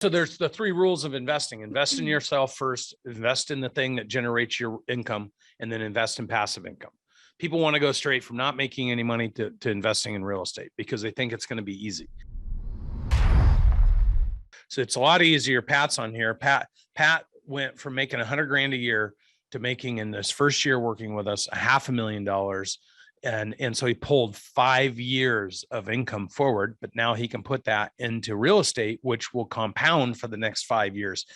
So there's the three rules of investing. Invest in yourself first, invest in the thing that generates your income, and then invest in passive income. People want to go straight from not making any money to investing in real estate because they think it's going to be easy. So it's a lot easier. Pat's on here. Pat went from making 100 grand a year to making, in this first year working with us, $500,000. And so he pulled 5 years of income forward, but now he can put that into real estate, which will compound for the next 5 years.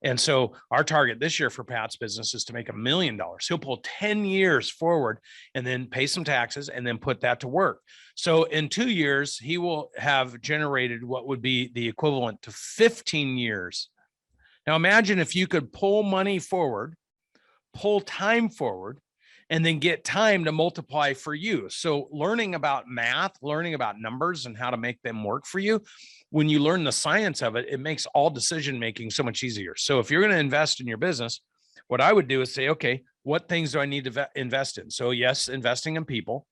And so our target this year for Pat's business is to make $1 million. He'll pull 10 years forward and then pay some taxes and then put that to work. So in 2 years, he will have generated what would be the equivalent to 15 years. Now imagine if you could pull money forward, pull time forward, and then get time to multiply for you. So learning about math, learning about numbers and how to make them work for you, when you learn the science of it, it makes all decision-making so much easier. So if you're going to invest in your business, what I would do is say, okay, what things do I need to invest in? So yes, investing in people,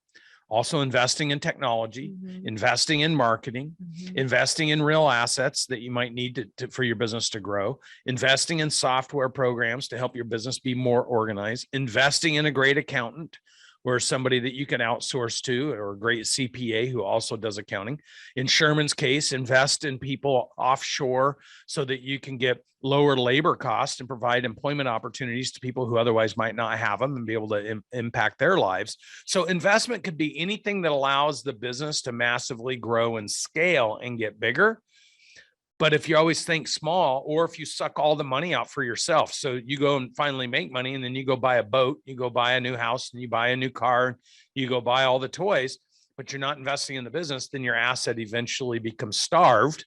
also investing in technology, investing in marketing, investing in real assets that you might need for your business to grow, investing in software programs to help your business be more organized, investing in a great accountant or somebody that you can outsource to, or a great CPA who also does accounting. In Sherman's case, invest in people offshore so that you can get lower labor costs and provide employment opportunities to people who otherwise might not have them and be able to impact their lives. So investment could be anything that allows the business to massively grow and scale and get bigger. But if you always think small, or if you suck all the money out for yourself, so you go and finally make money and then you go buy a boat, you go buy a new house and you buy a new car, you go buy all the toys, but you're not investing in the business, then your asset eventually becomes starved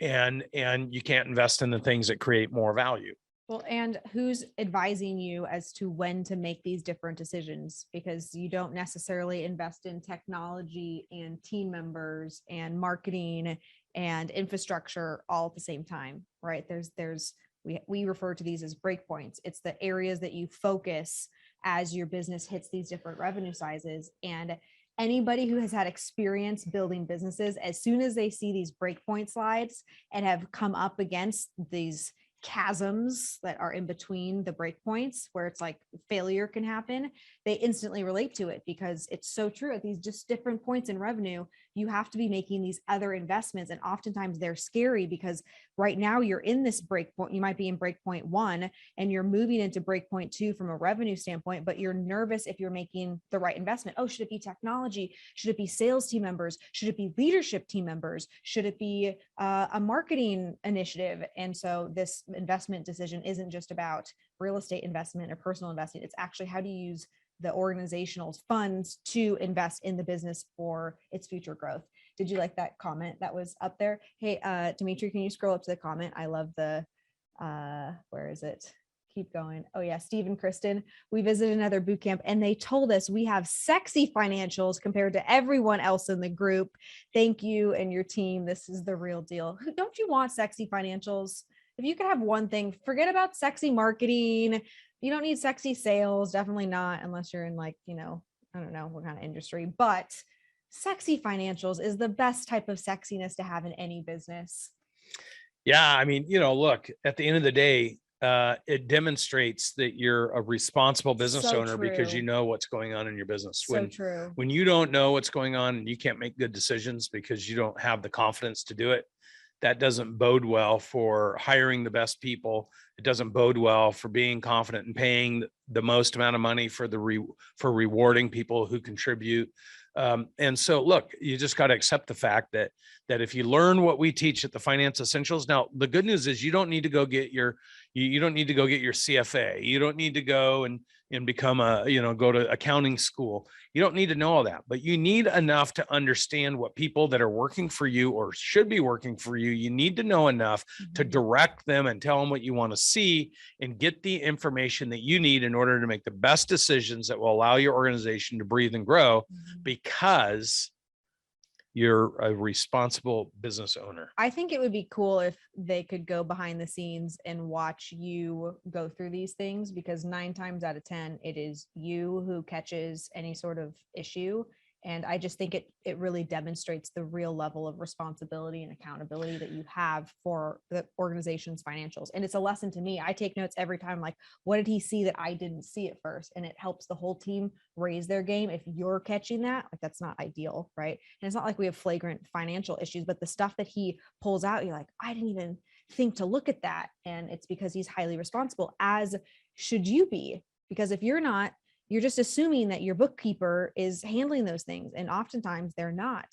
and you can't invest in the things that create more value. Well, and who's advising you as to when to make these different decisions? Because you don't necessarily invest in technology and team members and marketing and infrastructure all at the same time, right? We refer to these as breakpoints. It's the areas that you focus as your business hits these different revenue sizes. And anybody who has had experience building businesses, as soon as they see these breakpoint slides and have come up against these chasms that are in between the breakpoints where it's like failure can happen, they instantly relate to it, because it's so true. At these just different points in revenue, you have to be making these other investments, and oftentimes they're scary because right now you're in this breakpoint. You might be in breakpoint 1 and you're moving into breakpoint 2 from a revenue standpoint, but you're nervous if you're making the right investment. Oh, should it be technology? Should it be sales team members? Should it be leadership team members? Should it be a marketing initiative? And so this investment decision isn't just about real estate investment or personal investing. It's actually, how do you use the organizational funds to invest in the business for its future growth? Did you like that comment that was up there? Hey, Dimitri, can you scroll up to the comment? I love the, where is it? Keep going. Oh yeah, Steve and Kristen, we visited another boot camp and they told us we have sexy financials compared to everyone else in the group. Thank you and your team. This is the real deal. Don't you want sexy financials? If you could have one thing, forget about sexy marketing. You don't need sexy sales. Definitely not, unless you're in like, I don't know what kind of industry, but sexy financials is the best type of sexiness to have in any business. Yeah. I mean, look, at the end of the day, it demonstrates that you're a responsible business owner because you know what's going on in your business. When you don't know what's going on and you can't make good decisions because you don't have the confidence to do it, that doesn't bode well for hiring the best people. It doesn't bode well for being confident and paying the most amount of money for for rewarding people who contribute. And so, look, you just got to accept the fact that if you learn what we teach at the Finance Essentials, now the good news is you don't need to go get your CFA. You don't need to go and become go to accounting school. You don't need to know all that, but you need enough to understand what people that are working for you or should be working for you. You need to know enough to direct them and tell them what you want to see and get the information that you need in order to make the best decisions that will allow your organization to breathe and grow, because you're a responsible business owner. I think it would be cool if they could go behind the scenes and watch you go through these things, because 9 times out of 10, it is you who catches any sort of issue. And I just think it really demonstrates the real level of responsibility and accountability that you have for the organization's financials. And it's a lesson to me. I take notes every time, like, what did he see that I didn't see at first? And it helps the whole team raise their game. If you're catching that, like, that's not ideal, right? And it's not like we have flagrant financial issues, but the stuff that he pulls out, you're like, I didn't even think to look at that. And it's because he's highly responsible, as should you be. Because if you're not, you're just assuming that your bookkeeper is handling those things. And oftentimes they're not.